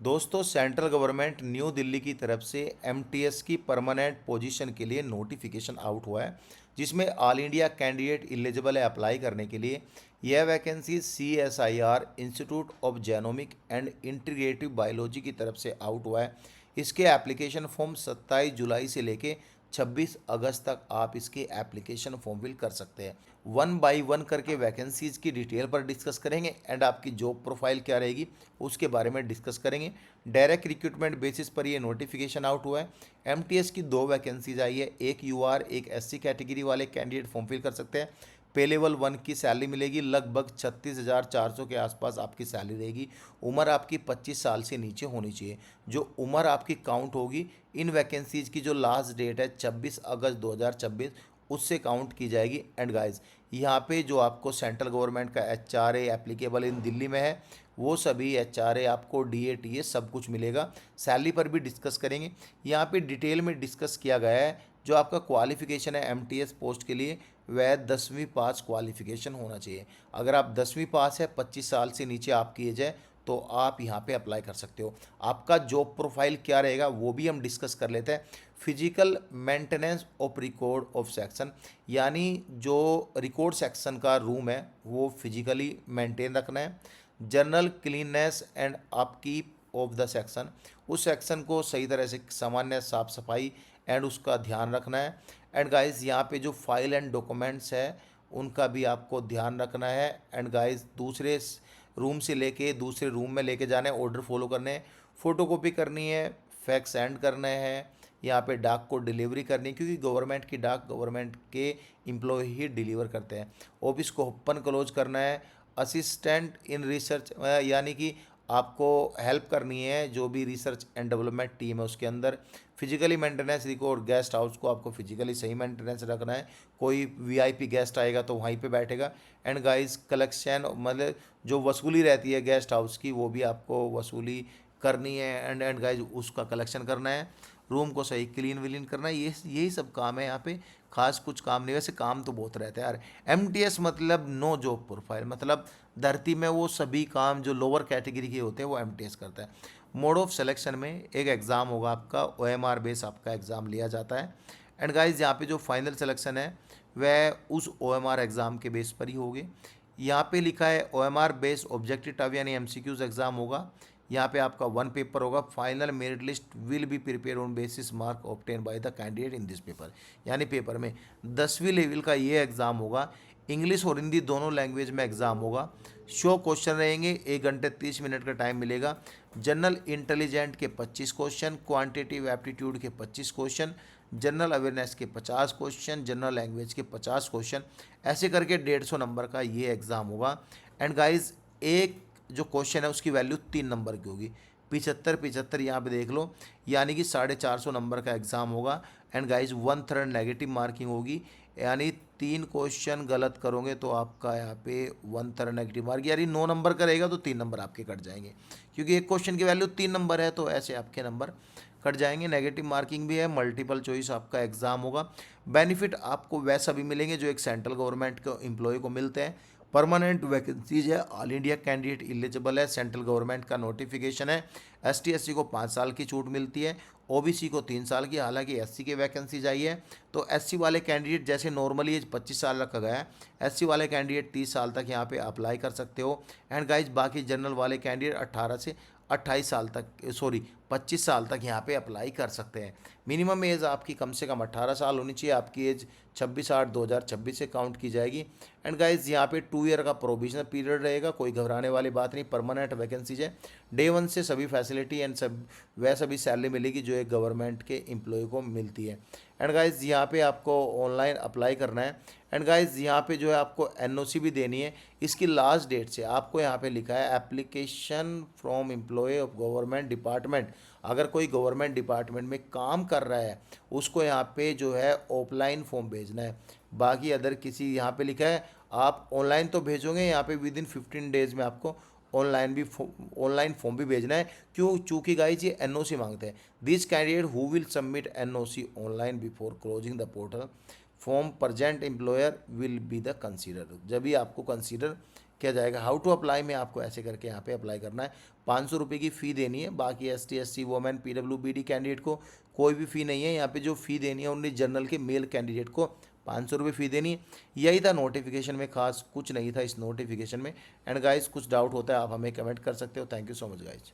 दोस्तों, central government new Delhi की तरफ से एमटीएस की परमानेंट पोजीशन के लिए नोटिफिकेशन आउट हुआ है, जिसमें ऑल इंडिया कैंडिडेट एलिजिबल है अप्लाई करने के लिए। यह vacancy CSIR institute of genomic and integrative biology की तरफ से आउट हुआ है। इसके एप्लीकेशन फॉर्म 27 जुलाई से लेके 26 अगस्त तक आप इसके एप्लीकेशन फॉर्म फिल कर सकते हैं। वन बाय वन करके वैकेंसीज की डिटेल पर डिस्कस करेंगे एंड आपकी जॉब प्रोफाइल क्या रहेगी उसके बारे में डिस्कस करेंगे। डायरेक्ट रिक्रूटमेंट बेसिस पर ये नोटिफिकेशन आउट हुआ है। एमटीएस की दो वैकेंसीज आई है, एक यूआर एक एससी कैटेगरी वाले कैंडिडेट फॉर्म फिल कर सकते हैं। पे लेवल 1 की सैलरी मिलेगी, लगभग 36,400 के आसपास आपकी सैलरी रहेगी। उम्र आपकी 25 साल से नीचे होनी चाहिए। जो उम्र आपकी काउंट होगी इन वैकेंसीज की जो लास्ट डेट है 26 अगस्त 2026 उससे काउंट की जाएगी। एंड गाइज, यहाँ पे जो आपको सेंट्रल गवर्नमेंट का HRA एप्लीकेबल इन दिल्ली में है वो सभी HRA आपको DA सब कुछ मिलेगा। सैलरी पर भी डिस्कस करेंगे। यहाँ पे डिटेल में डिस्कस किया गया है जो आपका क्वालिफिकेशन है एमटीएस पोस्ट के लिए वह 10वीं पास क्वालिफिकेशन होना चाहिए। अगर आप 10वीं पास है 25 साल से नीचे आपकी एज है तो आप यहाँ पे अप्लाई कर सकते हो। आपका जॉब प्रोफाइल क्या रहेगा वो भी हम डिस्कस कर लेते हैं। Physical maintenance of record of section, यानी जो रिकॉर्ड सेक्शन का रूम है वो फिजिकली मेंटेन रखना है। General cleanness and upkeep of the section, उस सेक्शन को सही तरह से सामान्य साफ सफाई एंड उसका ध्यान रखना है। एंड गाइस, यहाँ पे जो फाइल एंड डॉक्यूमेंट्स है उनका भी आपको ध्यान रखना है। एंड गाइस, दूसरे रूम से लेके दूसरे रूम में लेके जाने, ऑर्डर फॉलो करने हैं, फ़ोटोकॉपी करनी है, फैक्स सेंड करने हैं, यहाँ पे डाक को डिलीवरी करनी है, क्योंकि गवर्नमेंट की डाक गवर्नमेंट के एम्प्लॉय ही डिलीवर करते हैं। ऑफिस को ओपन क्लोज करना है। असिस्टेंट इन रिसर्च, यानी कि आपको हेल्प करनी है जो भी रिसर्च एंड डेवलपमेंट टीम है उसके अंदर। Physically maintenance record, guest house को आपको फिजिकली सही मेंटेनेंस रखना है। कोई वीआईपी गेस्ट आएगा तो वहीं पे बैठेगा। एंड गाइस, कलेक्शन मतलब जो वसूली रहती है गेस्ट हाउस की वो भी आपको वसूली करनी है। एंड गाइस, उसका कलेक्शन करना है। रूम को सही क्लीन विलीन करना है। ये यही सब काम है यहाँ पे, खास कुछ काम नहीं। वैसे काम तो बहुत रहता है यार। एमटीएस मतलब नो जॉब प्रोफाइल, मतलब धरती में वो सभी काम जो लोअर कैटेगरी के होते हैं वो एमटीएस करता है। मोड ऑफ सिलेक्शन में एक एग्ज़ाम होगा आपका, OMR बेस आपका एग्ज़ाम लिया जाता है। एंड गाइज, यहाँ पे जो फाइनल सिलेक्शन है वह उस OMR एग्ज़ाम के बेस पर ही होगी। यहाँ पे लिखा है OMR बेस ऑब्जेक्टिव टाइप यानी MCQs एग्ज़ाम होगा। यहाँ पे आपका वन पेपर होगा। Final merit list will be prepare on basis mark obtain by the candidate in this paper, यानी पेपर में 10वीं लेवल का ये एग्ज़ाम होगा। इंग्लिश और हिंदी दोनों लैंग्वेज में एग्ज़ाम होगा। शो क्वेश्चन रहेंगे, 1 घंटे 30 मिनट का टाइम मिलेगा। जनरल इंटेलिजेंट के 25 क्वेश्चन, क्वांटिटेटिव एप्टीट्यूड के 25 क्वेश्चन, जनरल अवेयरनेस के 50 क्वेश्चन, जनरल लैंग्वेज के 50 क्वेश्चन, ऐसे करके 150 नंबर का ये एग्ज़ाम होगा। एंड गाइज, एक जो क्वेश्चन है उसकी वैल्यू 3 नंबर की होगी। 75 यहाँ पे देख लो, यानी कि 450 नंबर का एग्ज़ाम होगा। एंड गाइज, 1/3 नेगेटिव मार्किंग होगी, यानी 3 क्वेश्चन गलत करोगे तो आपका यहाँ पे 1/3 नेगेटिव मार्क, यानी 9 नंबर का रहेगा तो 3 नंबर आपके कट जाएंगे, क्योंकि एक क्वेश्चन की वैल्यू 3 नंबर है तो ऐसे आपके नंबर कट जाएंगे। नेगेटिव मार्किंग भी है, मल्टीपल चॉइस आपका एग्ज़ाम होगा। बेनिफिट आपको वैसा भी मिलेंगे जो एक सेंट्रल गवर्नमेंट के एम्प्लॉय को मिलते हैं। परमानेंट वैकेंसीज है, ऑल इंडिया कैंडिडेट एलिजिबल है, सेंट्रल गवर्नमेंट का नोटिफिकेशन है। ST SC को 5 साल की छूट मिलती है, OBC को 3 साल की। हालांकि SC के वैकेंसीज आई है तो SC वाले कैंडिडेट, जैसे नॉर्मली एज 25 साल रखा गया है, SC वाले कैंडिडेट 30 साल तक यहाँ पे अप्लाई कर सकते हो। एंड गाइज, बाकी जनरल वाले कैंडिडेट 18 से 28 साल तक, सॉरी 25 साल तक यहाँ पे अप्लाई कर सकते हैं। मिनिमम एज आपकी कम से कम 18 साल होनी चाहिए। आपकी एज 26/8/2026 से काउंट की जाएगी। एंड गाइज, यहाँ पे 2 ईयर का प्रोविजनल पीरियड रहेगा, कोई घबराने वाली बात नहीं। परमानेंट वैकेंसीज है। डे 1 से सभी फैसिलिटी एंड सब वह सभी सैलरी मिलेगी जो एक गवर्नमेंट के एम्प्लॉय को मिलती है। एंड गाइज, यहाँ पे आपको ऑनलाइन अप्लाई करना है। एंड गाइज, यहाँ पे जो है आपको NOC भी देनी है। इसकी लास्ट डेट से आपको यहाँ पे लिखा है application from employ of government department. अगर कोई गवर्नमेंट डिपार्टमेंट में काम कर रहा है उसको यहाँ पे जो है ऑफलाइन फॉर्म भेजना है। बाकी अदर किसी, यहाँ पे लिखा है आप ऑनलाइन तो भेजोगे, यहाँ पे विद इन 15 डेज में आपको ऑनलाइन फॉर्म भी भेजना है। क्यों? चूँकि गाइज ये NOC मांगते हैं। This candidate who will submit NOC online before closing the portal form present employer will be the consider, जब भी आपको कंसीडर किया जाएगा। हाउ टू अप्लाई में आपको ऐसे करके यहाँ पे अप्लाई करना है। ₹500 की फ़ी देनी है। बाकी ST SC women PWBD candidate को कोई भी फ़ी नहीं है। यहाँ पे जो फ़ी देनी है ओनली जनरल के मेल कैंडिडेट को ₹500 फ़ी देनी है। यही था नोटिफिकेशन में, खास कुछ नहीं था इस नोटिफिकेशन में। एंड गाइस कुछ डाउट होता है आप हमें कमेंट कर सकते हो। Thank you so much guys.